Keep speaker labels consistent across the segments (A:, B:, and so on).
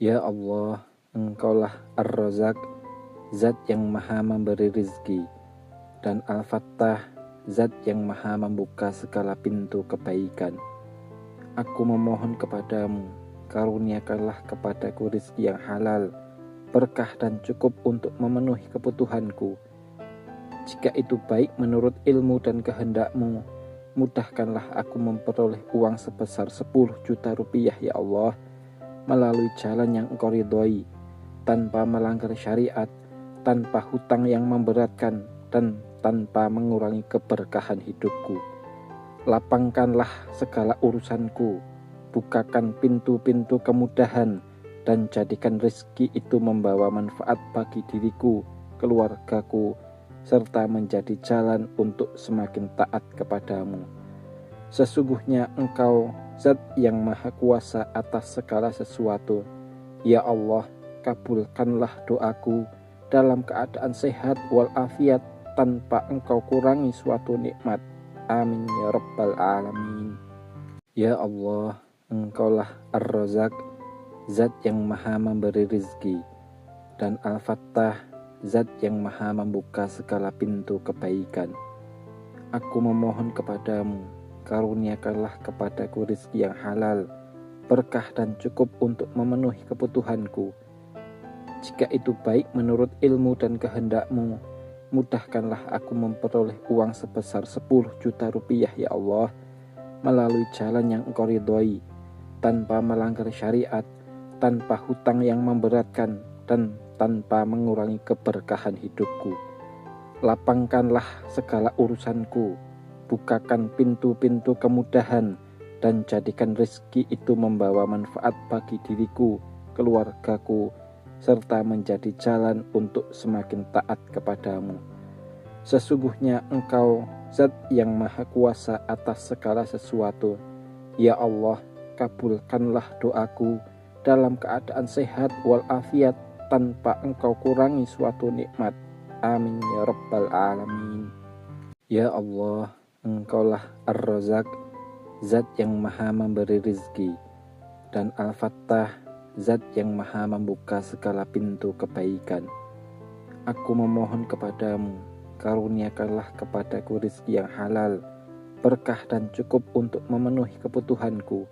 A: Ya Allah, Engkaulah Ar-Razak, Zat yang maha memberi rizki, dan Al-Fattah, Zat yang maha membuka segala pintu kebaikan. Aku memohon kepadamu, karuniakanlah kepadaku rizki yang halal, berkah dan cukup untuk memenuhi kebutuhanku. Jika itu baik menurut ilmu dan kehendakmu, mudahkanlah aku memperoleh uang sebesar 10 juta rupiah ya Allah, melalui jalan yang Engkau ridhoi, tanpa melanggar syariat, tanpa hutang yang memberatkan, dan tanpa mengurangi keberkahan hidupku. Lapangkanlah segala urusanku, bukakan pintu-pintu kemudahan, dan jadikan rezeki itu membawa manfaat bagi diriku, keluargaku, serta menjadi jalan untuk semakin taat kepadamu. Sesungguhnya Engkau Zat yang maha kuasa atas segala sesuatu. Ya Allah, kabulkanlah doaku dalam keadaan sehat walafiat, tanpa Engkau kurangi suatu nikmat. Amin ya rabbal alamin. Ya Allah, Engkaulah Ar-Razak, Zat yang maha memberi rizki, dan Al-Fattah, Zat yang maha membuka segala pintu kebaikan. Aku memohon kepadamu, karuniakanlah kepadaku rizki yang halal, berkah dan cukup untuk memenuhi kebutuhanku. Jika itu baik menurut ilmu dan kehendakmu, mudahkanlah aku memperoleh uang sebesar 10 juta rupiah ya Allah, melalui jalan yang Engkau ridhoi, tanpa melanggar syariat, tanpa hutang yang memberatkan, dan tanpa mengurangi keberkahan hidupku. Lapangkanlah segala urusanku, bukakan pintu-pintu kemudahan, dan jadikan rezeki itu membawa manfaat bagi diriku, keluargaku, serta menjadi jalan untuk semakin taat kepadamu. Sesungguhnya Engkau Zat yang maha kuasa atas segala sesuatu. Ya Allah, kabulkanlah doaku dalam keadaan sehat walafiat, tanpa Engkau kurangi suatu nikmat. Amin ya rabbal alamin. Ya Allah, Engkaulah Ar-Razak, Zat yang maha memberi rizki, dan Al-Fattah, Zat yang maha membuka segala pintu kebaikan. Aku memohon kepadamu, karuniakanlah kepadaku rizki yang halal, berkah dan cukup untuk memenuhi kebutuhanku.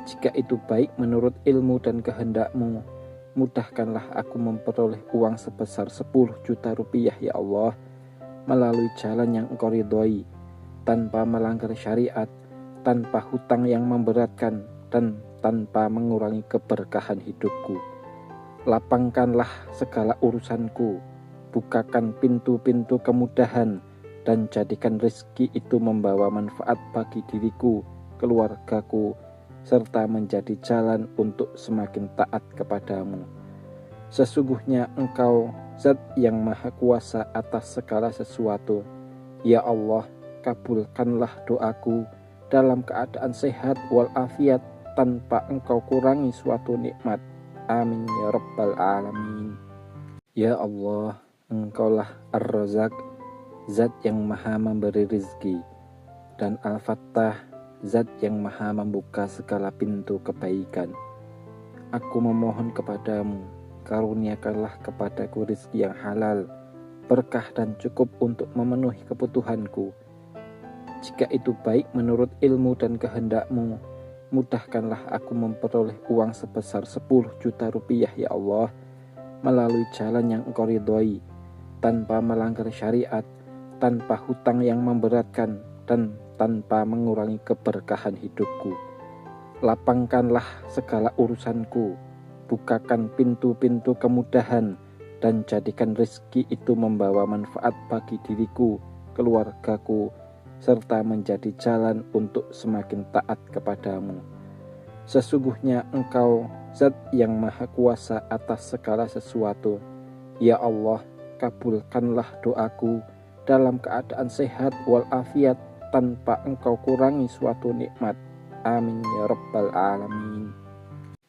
A: Jika itu baik menurut ilmu dan kehendakmu, mudahkanlah aku memperoleh uang sebesar 10 juta rupiah ya Allah, melalui jalan yang Engkau ridhoi, tanpa melanggar syariat, tanpa hutang yang memberatkan, dan tanpa mengurangi keberkahan hidupku. Lapangkanlah segala urusanku, bukakan pintu-pintu kemudahan, dan jadikan rezeki itu membawa manfaat bagi diriku, keluargaku, serta menjadi jalan untuk semakin taat kepadamu. Sesungguhnya Engkau Zat yang maha kuasa atas segala sesuatu. Ya Allah, kabulkanlah doaku dalam keadaan sehat walafiat, tanpa Engkau kurangi suatu nikmat. Amin ya rabbal alamin. Ya Allah, Engkaulah Ar-Razak, Zat yang maha memberi rizki, dan Al-Fattah, Zat yang maha membuka segala pintu kebaikan. Aku memohon kepadamu, karuniakanlah kepadaku rizki yang halal, berkah dan cukup untuk memenuhi kebutuhanku. Jika itu baik menurut ilmu dan kehendakmu, mudahkanlah aku memperoleh uang sebesar 10 juta rupiah ya Allah, melalui jalan yang Engkau ridhoi, tanpa melanggar syariat, tanpa hutang yang memberatkan, dan tanpa mengurangi keberkahan hidupku. Lapangkanlah segala urusanku, bukakan pintu-pintu kemudahan, dan jadikan rezeki itu membawa manfaat bagi diriku, keluargaku, serta menjadi jalan untuk semakin taat kepadamu. Sesungguhnya Engkau Zat yang maha kuasa atas segala sesuatu. Ya Allah, kabulkanlah doaku dalam keadaan sehat walafiat, tanpa Engkau kurangi suatu nikmat. Amin ya rabbal alamin.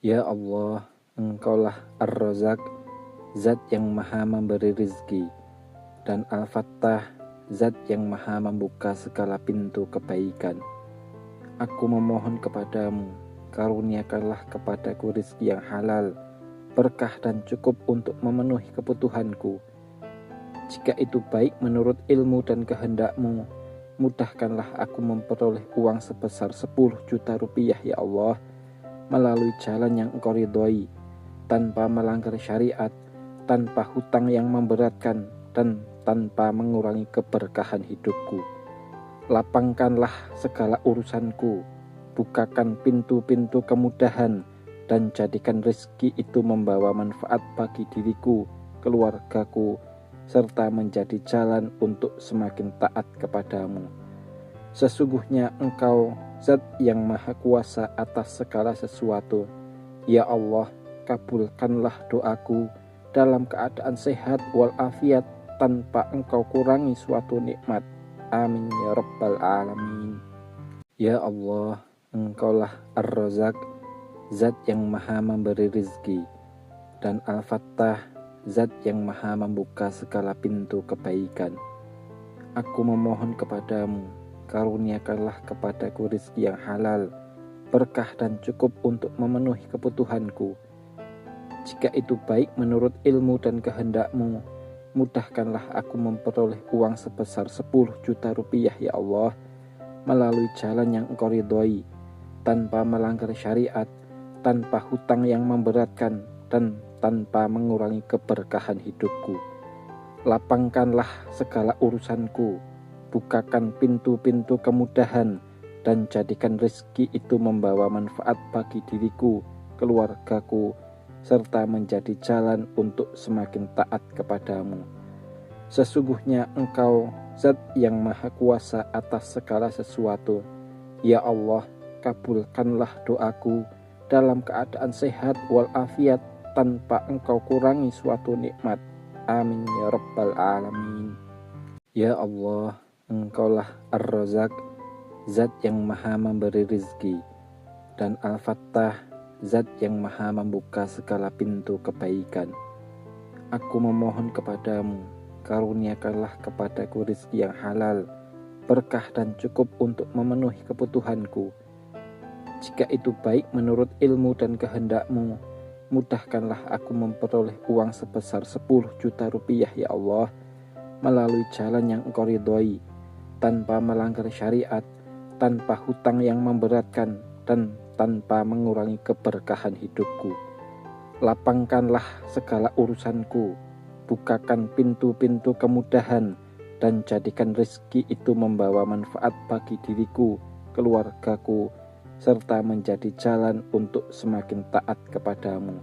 A: Ya Allah, Engkaulah Ar-Razak, Zat yang maha memberi rizki, dan Al-Fattah, Zat yang maha membuka segala pintu kebaikan. Aku memohon kepadamu, karuniakanlah kepadaku rizki yang halal, berkah dan cukup untuk memenuhi kebutuhanku. Jika itu baik menurut ilmu dan kehendak-Mu, mudahkanlah aku memperoleh uang sebesar 10 juta rupiah ya Allah, melalui jalan yang Engkau ridhoi, tanpa melanggar syariat, tanpa hutang yang memberatkan, dan tanpa mengurangi keberkahan hidupku. Lapangkanlah segala urusanku, bukakan pintu-pintu kemudahan, dan jadikan rezeki itu membawa manfaat bagi diriku, keluargaku, serta menjadi jalan untuk semakin taat kepadamu. Sesungguhnya Engkau Zat yang Maha Kuasa atas segala sesuatu. Ya Allah, kabulkanlah doaku dalam keadaan sehat walafiat, tanpa Engkau kurangi suatu nikmat. Amin ya Rabbal Alamin. Ya Allah, Engkaulah Ar-Razak, Zat yang Maha memberi rizki, dan Al-Fattah, Zat yang Maha membuka segala pintu kebaikan. Aku memohon kepadamu, karuniakanlah kepadaku rizki yang halal, berkah dan cukup untuk memenuhi kebutuhanku. Jika itu baik menurut ilmu dan kehendak-Mu, mudahkanlah aku memperoleh uang sebesar 10 juta rupiah ya Allah, melalui jalan yang Engkau ridhoi, tanpa melanggar syariat, tanpa hutang yang memberatkan, dan tanpa mengurangi keberkahan hidupku. Lapangkanlah segala urusanku, bukakan pintu-pintu kemudahan, dan jadikan rezeki itu membawa manfaat bagi diriku, keluargaku, serta menjadi jalan untuk semakin taat kepadamu. Sesungguhnya Engkau Zat yang Maha Kuasa atas segala sesuatu. Ya Allah, kabulkanlah doaku dalam keadaan sehat walafiat, tanpa Engkau kurangi suatu nikmat. Amin ya Rabbal Alamin. Ya Allah, Engkaulah Ar-Razak, Zat yang Maha memberi rizki, dan Al-Fattah, Zat yang Maha membuka segala pintu kebaikan. Aku memohon kepadamu, karuniakanlah kepadaku rizki yang halal, berkah dan cukup untuk memenuhi kebutuhanku. Jika itu baik menurut ilmu dan kehendak-Mu, mudahkanlah aku memperoleh uang sebesar 10 juta rupiah ya Allah, melalui jalan yang Engkau ridhoi, tanpa melanggar syariat, tanpa hutang yang memberatkan, dan tanpa mengurangi keberkahan hidupku. Lapangkanlah segala urusanku, bukakan pintu-pintu kemudahan, dan jadikan rezeki itu membawa manfaat bagi diriku, keluargaku, serta menjadi jalan untuk semakin taat kepadamu.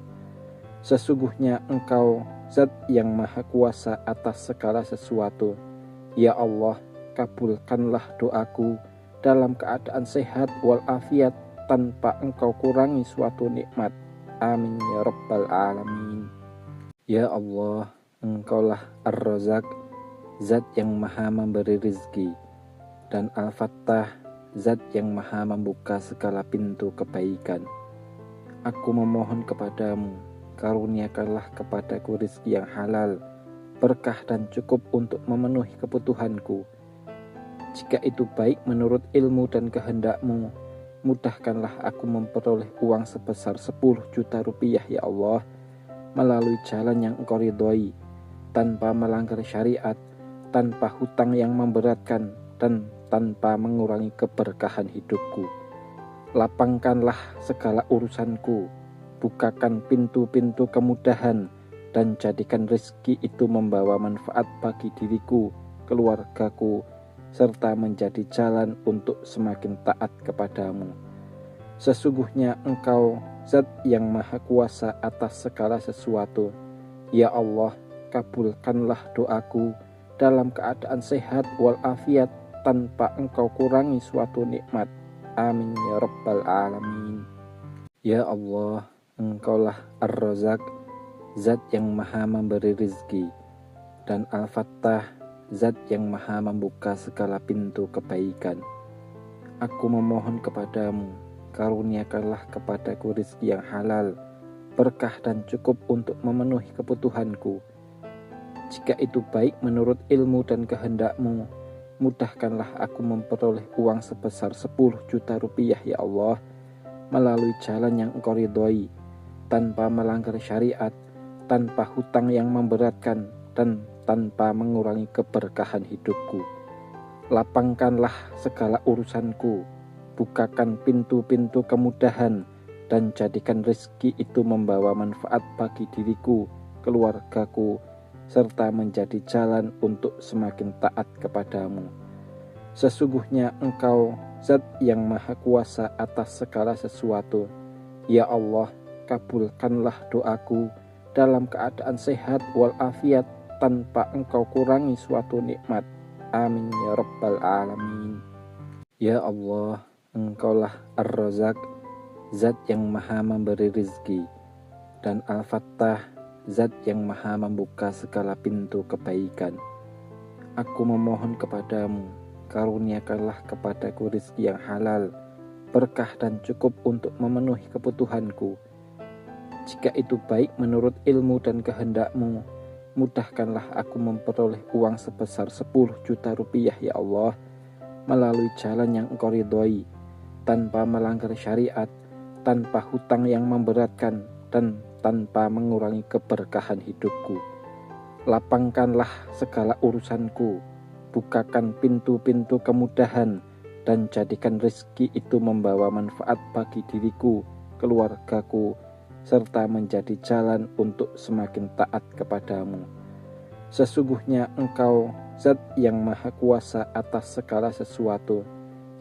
A: Sesungguhnya Engkau Zat yang Maha Kuasa atas segala sesuatu. Ya Allah, kabulkanlah doaku dalam keadaan sehat walafiat, tanpa Engkau kurangi suatu nikmat. Amin ya Rabbal Alamin. Ya Allah, Engkaulah Ar-Razak, Zat yang Maha memberi rizki, dan Al-Fattah, Zat yang Maha membuka segala pintu kebaikan. Aku memohon kepadamu, karuniakanlah kepadaku rizki yang halal, berkah dan cukup untuk memenuhi kebutuhanku. Jika itu baik menurut ilmu dan kehendak-Mu, mudahkanlah aku memperoleh uang sebesar 10 juta rupiah ya Allah, melalui jalan yang Engkau ridhoi, tanpa melanggar syariat, tanpa hutang yang memberatkan, dan tanpa mengurangi keberkahan hidupku. Lapangkanlah segala urusanku, bukakan pintu-pintu kemudahan, dan jadikan rezeki itu membawa manfaat bagi diriku, keluargaku, serta menjadi jalan untuk semakin taat kepadamu. Sesungguhnya Engkau Zat yang Maha Kuasa atas segala sesuatu. Ya Allah, kabulkanlah doaku dalam keadaan sehat walafiat, tanpa Engkau kurangi suatu nikmat. Amin ya Rabbal Alamin. Ya Allah, Engkaulah Ar-Razak, Zat yang Maha memberi rizki, dan Al-Fattah, Zat yang Maha membuka segala pintu kebaikan. Aku memohon kepadamu, karuniakanlah kepadaku rizki yang halal, berkah dan cukup untuk memenuhi kebutuhanku. Jika itu baik menurut ilmu dan kehendak-Mu, mudahkanlah aku memperoleh uang sebesar 10 juta rupiah ya Allah, melalui jalan yang Engkau ridhoi, tanpa melanggar syariat, tanpa hutang yang memberatkan, dan tanpa mengurangi keberkahan hidupku. Lapangkanlah segala urusanku, bukakan pintu-pintu kemudahan, dan jadikan rezeki itu membawa manfaat bagi diriku, keluargaku, serta menjadi jalan untuk semakin taat kepadamu. Sesungguhnya Engkau Zat yang Maha Kuasa atas segala sesuatu. Ya Allah, kabulkanlah doaku dalam keadaan sehat walafiat, tanpa Engkau kurangi suatu nikmat. Amin ya Rabbal Alamin. Ya Allah, Engkaulah Ar-Razak, Zat yang Maha memberi rizki, dan Al-Fattah, Zat yang Maha membuka segala pintu kebaikan. Aku memohon kepadamu, karuniakanlah kepadaku rizki yang halal, berkah dan cukup untuk memenuhi kebutuhanku. Jika itu baik menurut ilmu dan kehendakmu, mudahkanlah aku memperoleh uang sebesar 10 juta rupiah ya Allah, melalui jalan yang Engkau ridhoi, tanpa melanggar syariat, tanpa hutang yang memberatkan, dan tanpa mengurangi keberkahan hidupku. Lapangkanlah segala urusanku, bukakan pintu-pintu kemudahan, dan jadikan rezeki itu membawa manfaat bagi diriku, keluargaku, serta menjadi jalan untuk semakin taat kepadamu. Sesungguhnya Engkau Zat yang Maha Kuasa atas segala sesuatu.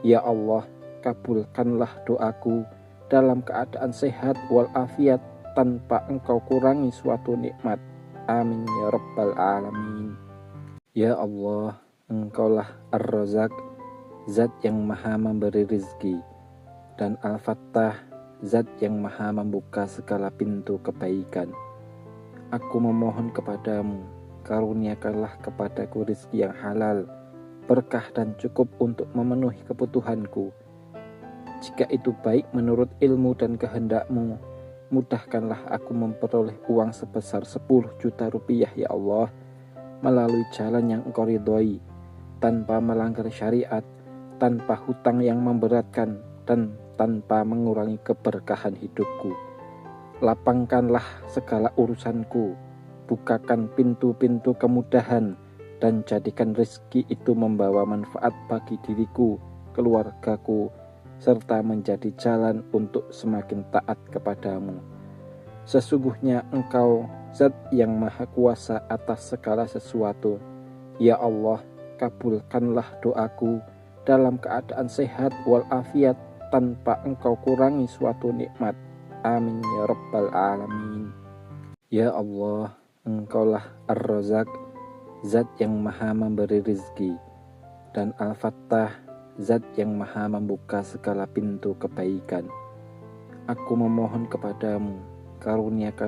A: Ya Allah, kabulkanlah doaku dalam keadaan sehat walafiat, tanpa Engkau kurangi suatu nikmat. Amin ya Rabbal Alamin. Ya Allah, Engkaulah Ar-Razak, Zat yang Maha memberi rizki, dan Al-Fattah, Zat yang Maha membuka segala pintu kebaikan. Aku memohon kepadamu, karuniakanlah kepadaku rizki yang halal, berkah dan cukup untuk memenuhi kebutuhanku. Jika itu baik menurut ilmu dan kehendakmu, mudahkanlah aku memperoleh uang sebesar 10 juta rupiah ya Allah, melalui jalan yang Engkau ridhoi, tanpa melanggar syariat, tanpa hutang yang memberatkan, dan tanpa mengurangi keberkahan hidupku. Lapangkanlah segala urusanku, bukakan pintu-pintu kemudahan, dan jadikan rezeki itu membawa manfaat bagi diriku, keluargaku, serta menjadi jalan untuk semakin taat kepadamu. Sesungguhnya Engkau Zat yang Maha Kuasa atas segala sesuatu. Ya Allah, kabulkanlah doaku dalam keadaan sehat walafiat, tanpa Engkau kurangi suatu nikmat. Amin ya Rabbal Alamin. Ya Allah, Engkaulah Ar-Razak, Zat yang Maha memberi rizki, dan Al-Fattah, Zat yang Maha membuka segala pintu kebaikan. Aku memohon kepadamu, karuniakan